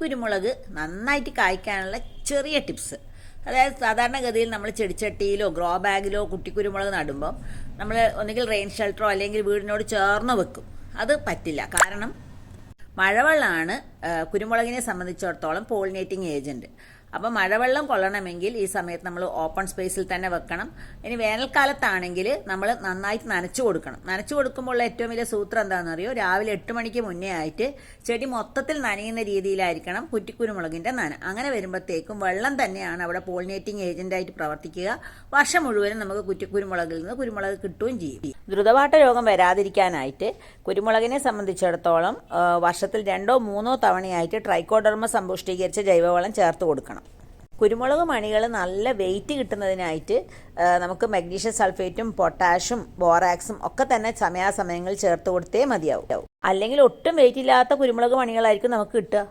കുരുമുളക് നന്നായിട്ട് കായ്ക്കാനുള്ള ചെറിയ ടിപ്സ്. അതായത് സാധാരണഗതിയിൽ നമ്മൾ ചെടിച്ചട്ടിയിലോ ഗ്രോ ബാഗിലോ കുട്ടിക്കുരുമുളക് നടുമ്പോൾ നമ്മൾ ഒന്നുകിൽ റെയിൻ ഷെൽട്ടറോ അല്ലെങ്കിൽ വീടിനോട് ചേർന്ന് വെക്കും. അത് പറ്റില്ല. കാരണം മഴവെള്ളമാണ് കുരുമുളകിനെ സംബന്ധിച്ചിടത്തോളം പോളിനേറ്റിംഗ് ഏജൻറ്റ്. അപ്പോൾ മഴവെള്ളം കൊള്ളണമെങ്കിൽ ഈ സമയത്ത് നമ്മൾ ഓപ്പൺ സ്പേസിൽ തന്നെ വെക്കണം. ഇനി വേനൽക്കാലത്താണെങ്കിൽ നമ്മൾ നന്നായിട്ട് നനച്ചു കൊടുക്കണം. നനച്ചു കൊടുക്കുമ്പോൾ ഏറ്റവും വലിയ സൂത്രം എന്താണെന്ന് അറിയോ? രാവിലെ 8 മണിക്ക് മുന്നേ ആയിട്ട് ചെടി മൊത്തത്തിൽ നനയുന്ന രീതിയിലായിരിക്കണം കുറ്റിക്കുരുമുളകിൻ്റെ നന. അങ്ങനെ വരുമ്പോഴത്തേക്കും വെള്ളം തന്നെയാണ് അവിടെ പോളിനേറ്റിംഗ് ഏജൻ്റായിട്ട് പ്രവർത്തിക്കുക. വർഷം മുഴുവനും നമുക്ക് കുറ്റിക്കുരുമുളകിൽ നിന്ന് കുരുമുളക് കിട്ടുകയും ചെയ്യും. ദ്രുതവാട്ട രോഗം വരാതിരിക്കാനായിട്ട് കുരുമുളകിനെ സംബന്ധിച്ചിടത്തോളം വർഷത്തിൽ 2 or 3 തവണയായിട്ട് ട്രൈക്കോഡർമ സമ്പുഷ്ടീകരിച്ച ജൈവവളം ചേർത്ത് കൊടുക്കണം. കുരുമുളക് മണികൾ നല്ല വെയിറ്റ് കിട്ടുന്നതിനായിട്ട് നമുക്ക് മഗ്നീഷ്യം സൾഫേറ്റും പൊട്ടാഷും ബോറാക്സും ഒക്കെ തന്നെ സമയാസമയങ്ങളിൽ ചേർത്ത് കൊടുത്തേ മതിയാവും. അല്ലെങ്കിൽ ഒട്ടും വെയിറ്റ് ഇല്ലാത്ത കുരുമുളക് മണികളായിരിക്കും നമുക്ക് കിട്ടുക.